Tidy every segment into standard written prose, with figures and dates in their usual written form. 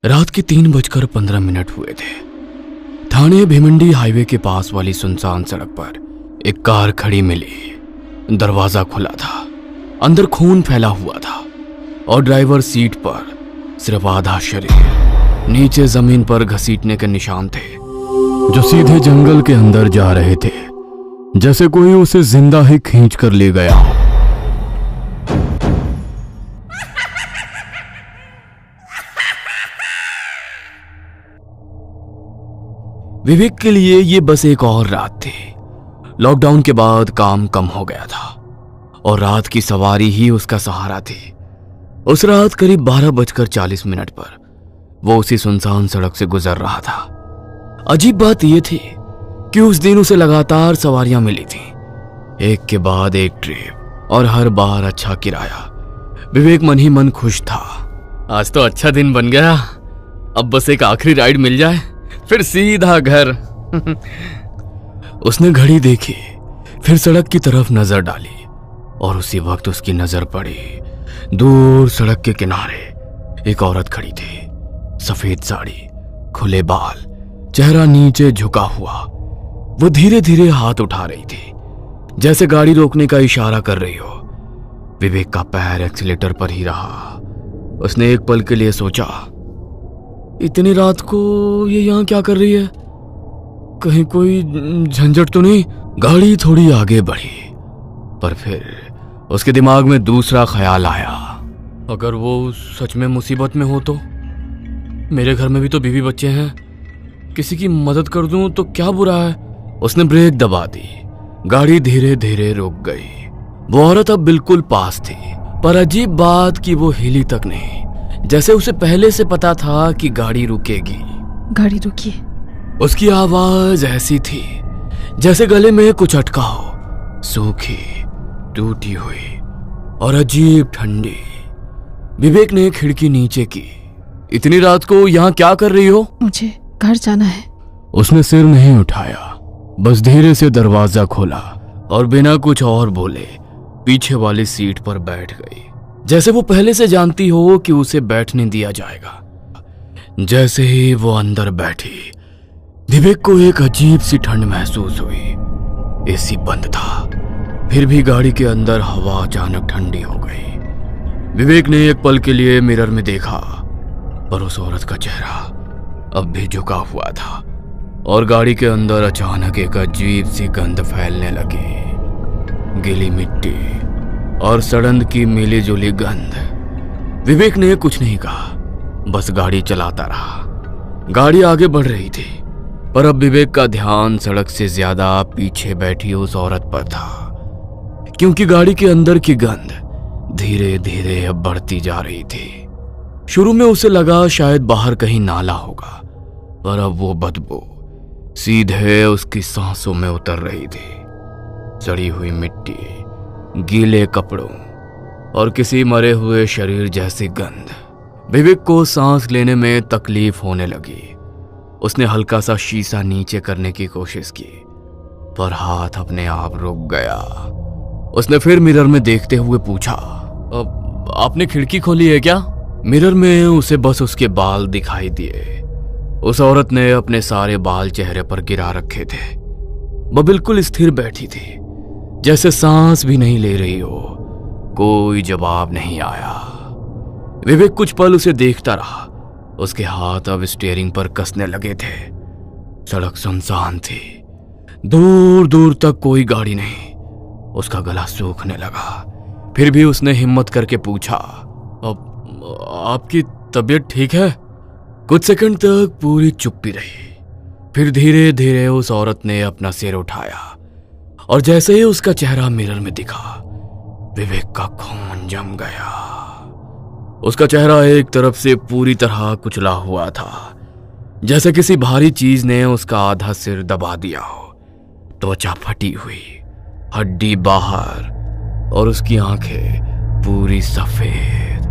रात के 3:15 हुए थे। थाने भिमंडी हाईवे के पास वाली सुनसान सड़क पर एक कार खड़ी मिली। दरवाजा खुला था, अंदर खून फैला हुआ था और ड्राइवर सीट पर सिर्फ आधा शरीर, नीचे जमीन पर घसीटने के निशान थे जो सीधे जंगल के अंदर जा रहे थे, जैसे कोई उसे जिंदा ही खींच कर ले गया हो। विवेक के लिए ये बस एक और रात थी। लॉकडाउन के बाद काम कम हो गया था और रात की सवारी ही उसका सहारा थी। उस रात करीब 12:40 पर वो उसी सुनसान सड़क से गुजर रहा था। अजीब बात यह थी कि उस दिन उसे लगातार सवारियां मिली थी, एक के बाद एक ट्रिप, और हर बार अच्छा किराया। विवेक मन ही मन खुश था। आज तो अच्छा दिन बन गया, अब बस एक आखिरी राइड मिल जाए फिर सीधा घर। उसने घड़ी देखी, फिर सड़क की तरफ नजर डाली और उसी वक्त उसकी नजर पड़ी दूर सड़क के किनारे एक औरत खड़ी थी। सफेद साड़ी, खुले बाल, चेहरा नीचे झुका हुआ। वो धीरे धीरे हाथ उठा रही थी, जैसे गाड़ी रोकने का इशारा कर रही हो। विवेक का पैर एक्सीलेटर पर ही रहा। उसने एक पल के लिए सोचा, इतनी रात को ये यहाँ क्या कर रही है? कहीं कोई झंझट तो नहीं? गाड़ी थोड़ी आगे बढ़ी, पर फिर उसके दिमाग में दूसरा ख्याल आया। अगर वो सच में मुसीबत में हो तो? मेरे घर में भी तो बीवी बच्चे हैं, किसी की मदद कर दूं तो क्या बुरा है? उसने ब्रेक दबा दी। गाड़ी धीरे धीरे रुक गई। वो औरत अब बिल्कुल पास थी, पर अजीब बात कि वो हिली तक नहीं, जैसे उसे पहले से पता था कि गाड़ी रुकेगी। गाड़ी रुकी। उसकी आवाज ऐसी थी जैसे गले में कुछ अटका हो, सूखी, टूटी हुई और अजीब ठंडी। विवेक ने खिड़की नीचे की। इतनी रात को यहाँ क्या कर रही हो? मुझे घर जाना है। उसने सिर नहीं उठाया, बस धीरे से दरवाजा खोला और बिना कुछ और बोले पीछे वाली सीट पर बैठ गई, जैसे वो पहले से जानती हो कि उसे बैठने दिया जाएगा। जैसे ही वो अंदर बैठी, विवेक को एक अजीब सी ठंड महसूस हुई। एसी बंद था, फिर भी गाड़ी के अंदर हवा अचानक ठंडी हो गई। विवेक ने एक पल के लिए मिरर में देखा, पर उस औरत का चेहरा अब भी झुका हुआ था और गाड़ी के अंदर अचानक एक अजीब सी गंध फैलने लगी। गीली मिट्टी और सड़न की मिली जुली गंध। विवेक ने कुछ नहीं कहा, बस गाड़ी चलाता रहा। गाड़ी आगे बढ़ रही थी, पर अब विवेक का ध्यान सड़क से ज्यादा पीछे बैठी उस औरत पर था, क्योंकि गाड़ी के अंदर की गंध धीरे धीरे अब बढ़ती जा रही थी। शुरू में उसे लगा शायद बाहर कहीं नाला होगा, पर अब वो बदबू सीधे उसकी सांसों में उतर रही थी। सड़ी हुई मिट्टी, गीले कपड़ों और किसी मरे हुए शरीर जैसी गंध। विवेक को सांस लेने में तकलीफ होने लगी। उसने हल्का सा शीशा नीचे करने की कोशिश की, पर हाथ अपने आप रुक गया। उसने फिर मिरर में देखते हुए पूछा, आपने खिड़की खोली है क्या? मिरर में उसे बस उसके बाल दिखाई दिए। उस औरत ने अपने सारे बाल चेहरे पर गिरा रखे थे। वह बिल्कुल स्थिर बैठी थी, जैसे सांस भी नहीं ले रही हो। कोई जवाब नहीं आया। विवेक कुछ पल उसे देखता रहा। उसके हाथ अब स्टीयरिंग पर कसने लगे थे। सड़क सुनसान थी, दूर दूर तक कोई गाड़ी नहीं। उसका गला सूखने लगा। फिर भी उसने हिम्मत करके पूछा, अब आपकी तबीयत ठीक है? कुछ सेकंड तक पूरी चुप्पी रही। फिर धीरे धीरे उस औरत ने अपना सिर उठाया और जैसे ही उसका चेहरा मिरर में दिखा, विवेक का खून जम गया। उसका चेहरा एक तरफ से पूरी तरह कुचला हुआ था, जैसे किसी भारी चीज ने उसका आधा सिर दबा दिया हो। त्वचा फटी हुई, हड्डी बाहर और उसकी आंखें पूरी सफेद।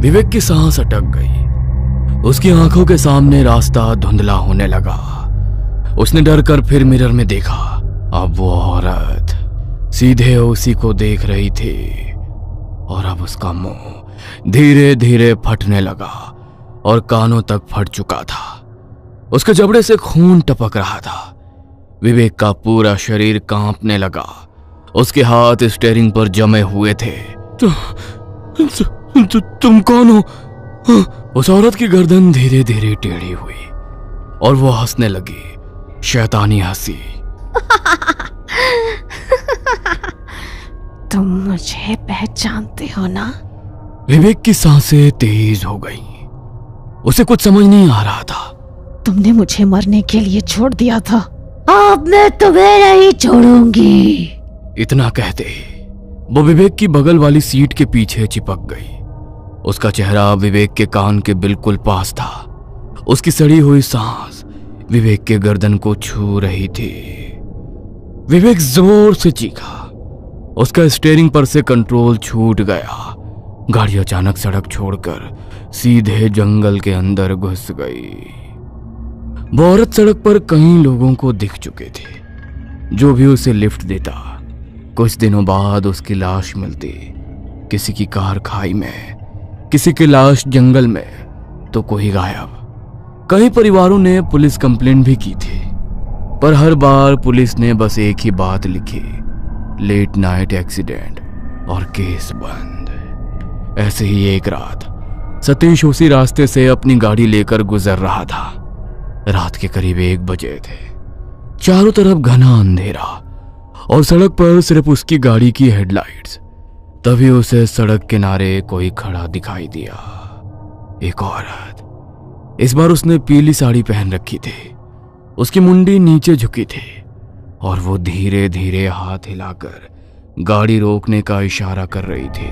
विवेक की सांस अटक गई। उसकी आंखों के सामने रास्ता धुंधला होने लगा। उसने डर कर फिर मिरर में देखा। अब वो औरत सीधे उसी को देख रही थी और अब उसका मुंह धीरे धीरे फटने लगा और कानों तक फट चुका था। उसके जबड़े से खून टपक रहा था। विवेक का पूरा शरीर कांपने लगा। उसके हाथ स्टीयरिंग पर जमे हुए थे। तुम कौन हो? उस औरत की गर्दन धीरे धीरे टेढ़ी हुई और वो हंसने लगी, शैतानी हंसी। तुम मुझे पहचानते हो ना? विवेक की सांसें तेज हो गईं। उसे कुछ समझ नहीं आ रहा था। तुमने मुझे मरने के लिए छोड़ दिया था, अब मैं तुम्हें नहीं छोड़ूंगी। इतना कहते वो विवेक की बगल वाली सीट के पीछे चिपक गई। उसका चेहरा विवेक के कान के बिल्कुल पास था। उसकी सड़ी हुई सांस विवेक के गर्दन को छू रही थी। विवेक जोर से चीखा। उसका स्टीयरिंग पर से कंट्रोल छूट गया। गाड़ी अचानक सड़क छोड़कर सीधे जंगल के अंदर घुस गई। वो औरत सड़क पर कई लोगों को दिख चुके थे, जो भी उसे लिफ्ट देता। कुछ दिनों बाद उसकी लाश मिलती, किसी की कार खाई में, किसी की लाश जंगल में, तो कोई गायब। कई परिवारों ने पुलिस कंप्लेंट भी की थी, पर हर बार पुलिस ने बस एक ही बात लिखी, लेट नाइट एक्सीडेंट, और केस बंद। ऐसे ही एक रात सतीश उसी रास्ते से अपनी गाड़ी लेकर गुजर रहा था। रात के करीब 1 बजे थे। चारों तरफ घना अंधेरा और सड़क पर सिर्फ उसकी गाड़ी की हेडलाइट्स। तभी उसे सड़क किनारे कोई खड़ा दिखाई दिया। एक औरत। इस बार उसने पीली साड़ी पहन रखी थी। उसकी मुंडी नीचे झुकी थी और वो धीरे धीरे हाथ हिलाकर गाड़ी रोकने का इशारा कर रही थी।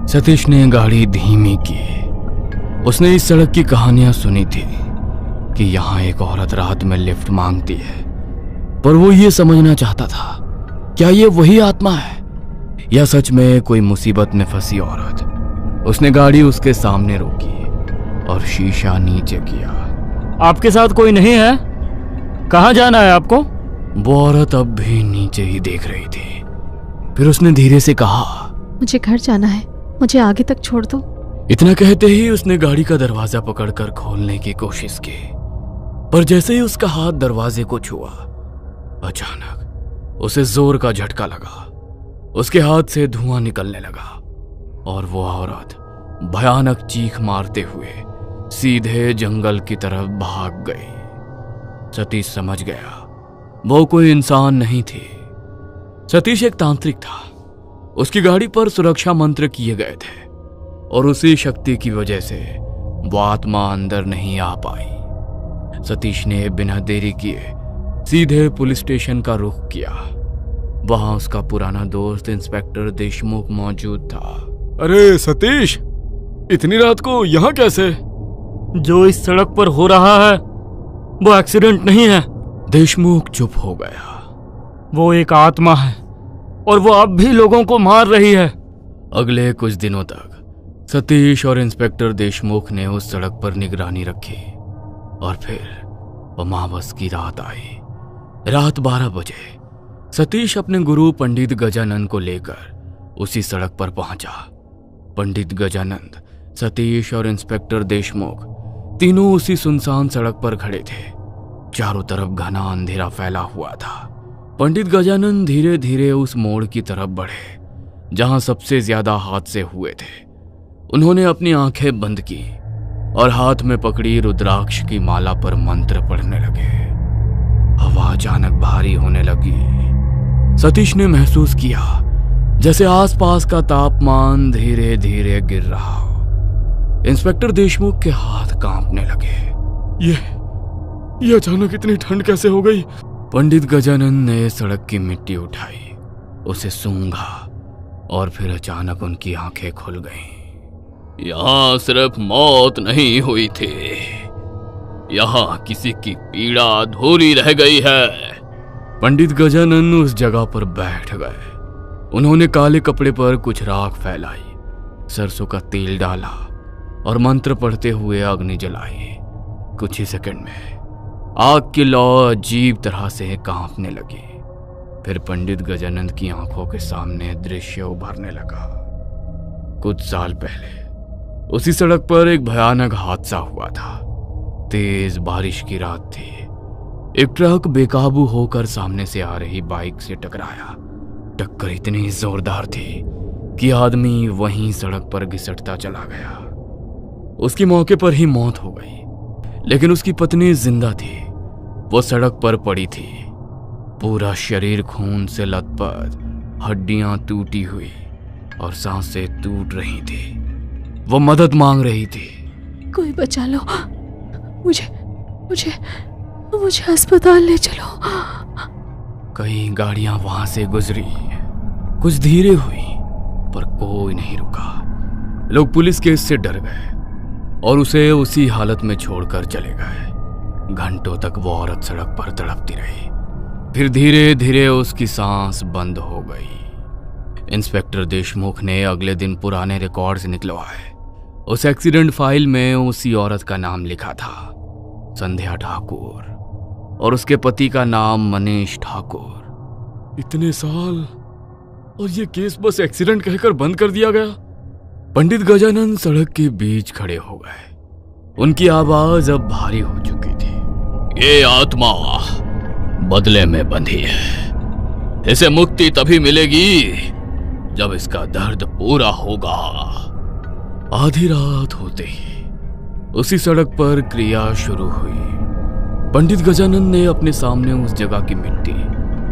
सतीश ने गाड़ी धीमी की। उसने इस सड़क की कहानियां सुनी थी कि यहां एक औरत रात में लिफ्ट मांगती है, पर वो ये समझना चाहता था, क्या ये वही आत्मा है या सच में कोई मुसीबत में फंसी औरत। उसने गाड़ी उसके सामने रोकी और शीशा नीचे किया। आपके साथ कोई नहीं है? कहाँ जाना है आपको? वो औरत अब भी नीचे ही देख रही थी। फिर उसने धीरे से कहा, मुझे घर जाना है, मुझे आगे तक छोड़ दो। इतना कहते ही उसने गाड़ी का दरवाजा पकड़कर खोलने की कोशिश की, पर जैसे ही उसका हाथ दरवाजे को छुआ, अचानक उसे जोर का झटका लगा। उसके हाथ से धुआं निकलने लगा और वो औरत भयानक चीख मारते हुए सीधे जंगल की तरफ भाग गई। सतीश समझ गया वो कोई इंसान नहीं थी। सतीश एक तांत्रिक था। उसकी गाड़ी पर सुरक्षा मंत्र किए गए थे और उसी शक्ति की वजह से वो आत्मा अंदर नहीं आ पाई। सतीश ने बिना देरी किए सीधे पुलिस स्टेशन का रुख किया। वहां उसका पुराना दोस्त इंस्पेक्टर देशमुख मौजूद था। अरे सतीश, इतनी रात को यहाँ कैसे? जो इस सड़क पर हो रहा है वो एक्सीडेंट नहीं है। देशमुख चुप हो गया। वो एक आत्मा है और वो अब भी लोगों को मार रही है। अगले कुछ दिनों तक सतीश और इंस्पेक्टर देशमुख ने उस सड़क पर निगरानी रखी और फिर अमावस की रात आई। रात 12 बजे सतीश अपने गुरु पंडित गजानंद को लेकर उसी सड़क पर पहुंचा। पंडित गजानंद, सतीश और इंस्पेक्टर देशमुख तीनों उसी सुनसान सड़क पर खड़े थे। चारों तरफ घना अंधेरा फैला हुआ था। पंडित गजानंद धीरे धीरे उस मोड़ की तरफ बढ़े जहां सबसे ज्यादा हादसे हुए थे। उन्होंने अपनी आंखें बंद की और हाथ में पकड़ी रुद्राक्ष की माला पर मंत्र पढ़ने लगे। हवा अचानक भारी होने लगी। सतीश ने महसूस किया जैसे आसपास का तापमान धीरे धीरे गिर रहा हो। इंस्पेक्टर देशमुख के हाथ कांपने लगे। ये अचानक इतनी ठंड कैसे हो गई? पंडित गजानंद ने सड़क की मिट्टी उठाई, उसे सूंघा और फिर अचानक उनकी आंखें खुल गईं। यहाँ सिर्फ मौत नहीं हुई थी, यहाँ किसी की पीड़ा अधूरी रह गई है। पंडित गजानंद उस जगह पर बैठ गए। उन्होंने काले कपड़े पर कुछ राख फैलाई, सरसों का तेल डाला और मंत्र पढ़ते हुए अग्नि जलाई। कुछ ही सेकंड में आग की लौ अजीब तरह से कांपने लगी। फिर पंडित गजानंद की आंखों के सामने दृश्य उभरने लगा। कुछ साल पहले उसी सड़क पर एक भयानक हादसा हुआ था। तेज बारिश की रात थी। एक ट्रक बेकाबू होकर सामने से आ रही बाइक से टकराया। टक्कर इतनी जोरदार थी कि आदमी वहीं सड़क पर घिसटता चला गया। उसकी मौके पर ही मौत हो गई, लेकिन उसकी पत्नी जिंदा थी। वो सड़क पर पड़ी थी, पूरा शरीर खून से लथपथ, हड्डियां टूटी हुई और सांसें टूट रही थी। वो मदद मांग रही थी। कोई बचा लो, मुझे मुझे मुझे अस्पताल ले चलो। कई गाड़ियां वहां से गुजरी, कुछ धीरे हुई, पर कोई नहीं रुका। लोग पुलिस केस से डर गए और उसे उसी हालत में छोड़कर चले गए। घंटों तक वो औरत सड़क पर तड़पती रही। फिर धीरे धीरे उसकी सांस बंद हो गई। इंस्पेक्टर देशमुख ने अगले दिन पुराने रिकॉर्ड्स निकलवाए। उस एक्सीडेंट फाइल में उसी औरत का नाम लिखा था, संध्या ठाकुर, और उसके पति का नाम मनीष ठाकुर। इतने साल और ये केस बस एक्सीडेंट कहकर बंद कर दिया गया। पंडित गजानन सड़क के बीच खड़े हो गए। उनकी आवाज अब भारी हो चुकी थी। ये आत्मा बदले में बंधी है। इसे मुक्ति तभी मिलेगी जब इसका दर्द पूरा होगा। आधी रात होते ही उसी सड़क पर क्रिया शुरू हुई। पंडित गजानन ने अपने सामने उस जगह की मिट्टी,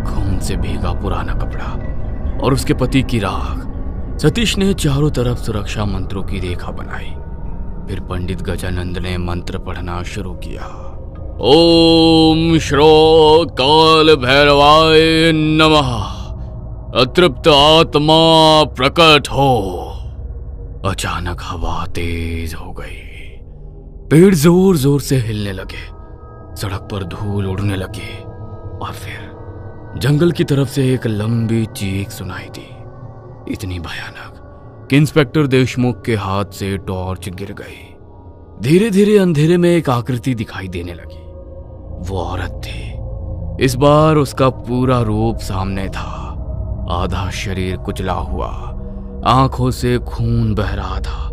खून से भीगा पुराना कपड़ा और उसके पति की राख, सतीश ने चारों तरफ सुरक्षा मंत्रों की रेखा बनाई। फिर पंडित गजानंद ने मंत्र पढ़ना शुरू किया। ओम श्रो काल भैरवाय नमः। अतृप्त आत्मा प्रकट हो। अचानक हवा तेज हो गई। पेड़ जोर जोर से हिलने लगे। सड़क पर धूल उड़ने लगी और फिर जंगल की तरफ से एक लंबी चीख सुनाई दी, इतनी भयानक कि इंस्पेक्टर देशमुख के हाथ से टॉर्च गिर गई। धीरे धीरे अंधेरे में एक आकृति दिखाई देने लगी। वो औरत थी। इस बार उसका पूरा रूप सामने था। आधा शरीर कुचला हुआ, आंखों से खून बह रहा था,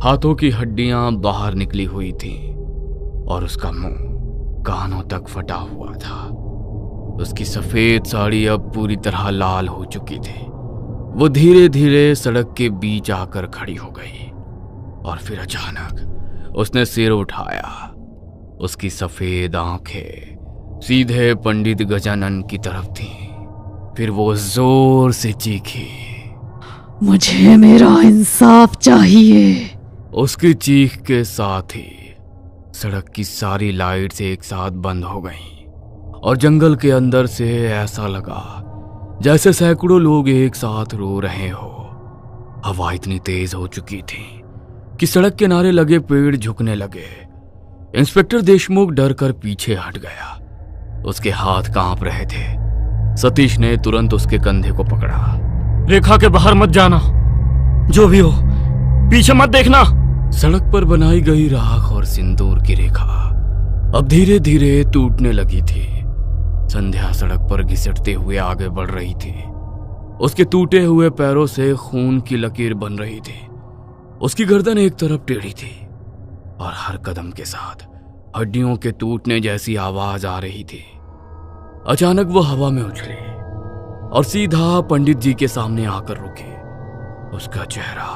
हाथों की हड्डियां बाहर निकली हुई थीं और उसका मुंह कानों तक फटा हुआ था। उसकी सफेद साड़ी अब पूरी तरह लाल हो चुकी थी। वो धीरे धीरे सड़क के बीच आकर खड़ी हो गई और फिर अचानक उसने सिर उठाया। उसकी सफेद आंखें सीधे पंडित गजानन की तरफ थीं। फिर वो जोर से चीखी, मुझे मेरा इंसाफ चाहिए। उसकी चीख के साथ ही सड़क की सारी लाइट्स एक साथ बंद हो गईं और जंगल के अंदर से ऐसा लगा जैसे सैकड़ों लोग एक साथ रो रहे हो। हवा इतनी तेज हो चुकी थी कि सड़क किनारे लगे पेड़ झुकने लगे। इंस्पेक्टर देशमुख डर कर पीछे हट गया। उसके हाथ कांप रहे थे। सतीश ने तुरंत उसके कंधे को पकड़ा। रेखा के बाहर मत जाना, जो भी हो पीछे मत देखना। सड़क पर बनाई गई राख और सिंदूर की रेखा अब धीरे धीरे टूटने लगी थी। संध्या सड़क पर घिसटते हुए आगे बढ़ रही थी। उसके टूटे हुए पैरों से खून की लकीर बन रही थी। उसकी गर्दन एक तरफ टेढ़ी थी और हर कदम के साथ हड्डियों के टूटने जैसी आवाज आ रही थी। अचानक वो हवा में उछली और सीधा पंडित जी के सामने आकर रुकी। उसका चेहरा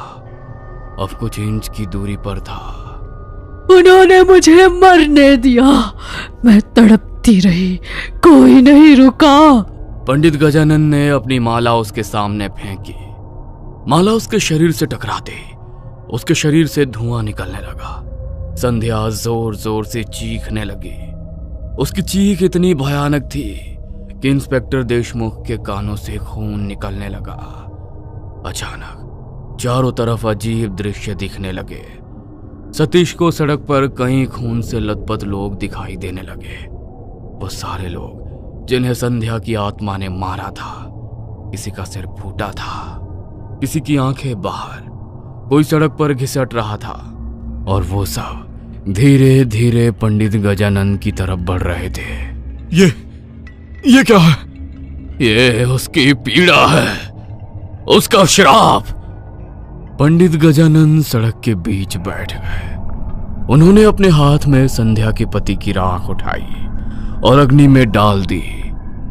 अब कुछ इंच की दूरी पर था। उन्होंने मुझे मरने दिया, मैं तड़पती रही, कोई नहीं रुका। पंडित गजानन ने अपनी माला उसके सामने फेंकी। माला उसके शरीर से टकराते उसके शरीर से धुआं निकलने लगा। संध्या जोर जोर से चीखने लगी। उसकी चीख इतनी भयानक थी कि इंस्पेक्टर देशमुख के कानों से खून निकलने लगा। अचानक चारों तरफ अजीब दृश्य दिखने लगे। सतीश को सड़क पर कई खून से लथपथ लोग दिखाई देने लगे। वो सारे लोग जिन्हें संध्या की आत्मा ने मारा था। किसी का सिर फूटा था, किसी की आंखें बाहर, कोई सड़क पर घिसट रहा था और वो सब धीरे धीरे पंडित गजानन की तरफ बढ़ रहे थे। ये क्या है? ये उसकी पीड़ा है, उसका श्राप। पंडित गजानन सड़क के बीच बैठ गए। उन्होंने अपने हाथ में संध्या के पति की राख उठाई और अग्नि में डाल दी।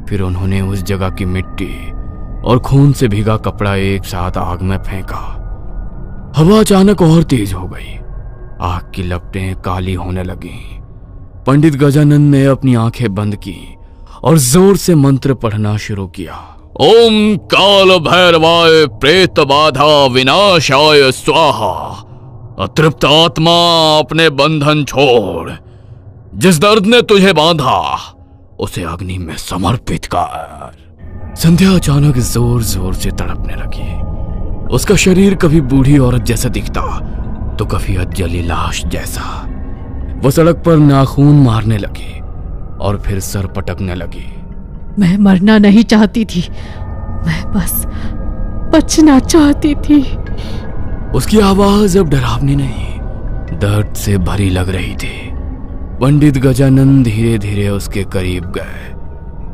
फिर उन्होंने उस जगह की मिट्टी और खून से भीगा कपड़ा एक साथ आग में फेंका। हवा अचानक और तेज हो गई। आग की लपटें काली होने लगी। पंडित गजानन ने अपनी आंखें बंद की और जोर से मंत्र पढ़ना शुरू किया। ओम काल भैरवाय प्रेत बाधा विनाशाय स्वाहा। अतृप्त आत्मा अपने बंधन छोड़, जिस दर्द ने तुझे बांधा उसे अग्नि में समर्पित कर। संध्या अचानक जोर जोर से तड़पने लगी। उसका शरीर कभी बूढ़ी औरत जैसा दिखता तो कभी अजली लाश जैसा। वो सड़क पर नाखून मारने लगी और फिर सर पटकने लगी। मैं मरना नहीं चाहती थी, मैं बस बचना चाहती थी। उसकी आवाज अब डरावनी नहीं, दर्द से भरी लग रही थी। पंडित गजानन धीरे धीरे उसके करीब गए।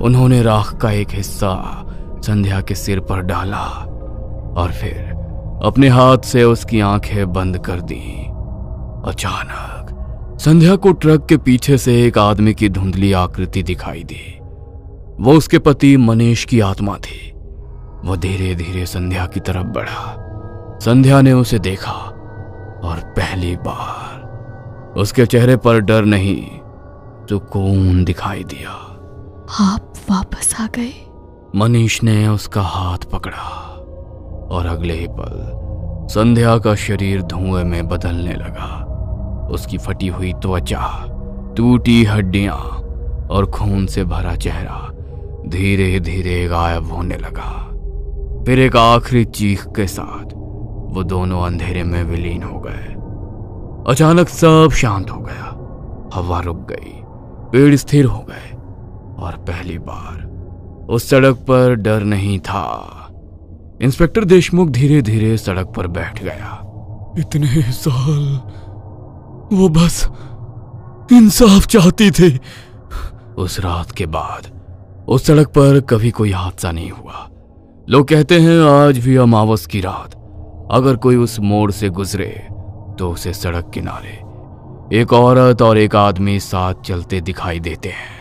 उन्होंने राख का एक हिस्सा संध्या के सिर पर डाला और फिर अपने हाथ से उसकी आंखें बंद कर दी। अचानक संध्या को ट्रक के पीछे से एक आदमी की धुंधली आकृति दिखाई दी। वो उसके पति मनीष की आत्मा थी। वो धीरे धीरे संध्या की तरफ बढ़ा। संध्या ने उसे देखा और पहली बार उसके चेहरे पर डर नहीं, सुकून दिखाई दिया। आप वापस आ गए? मनीष ने उसका हाथ पकड़ा और अगले ही पल संध्या का शरीर धुएं में बदलने लगा। उसकी फटी हुई त्वचा, टूटी हड्डियां और खून से भरा चेहरा धीरे धीरे गायब होने लगा। फिर एक आखिरी चीख के साथ वो दोनों अंधेरे में विलीन हो गए। अचानक सब शांत हो गया। हवा रुक गई, पेड़ स्थिर हो गए और पहली बार उस सड़क पर डर नहीं था। इंस्पेक्टर देशमुख धीरे धीरे सड़क पर बैठ गया। इतने साल वो बस इंसाफ चाहती थी। उस रात के बाद उस सड़क पर कभी कोई हादसा नहीं हुआ। लोग कहते हैं आज भी अमावस की रात अगर कोई उस मोड़ से गुजरे तो उसे सड़क किनारे एक औरत और एक आदमी साथ चलते दिखाई देते हैं।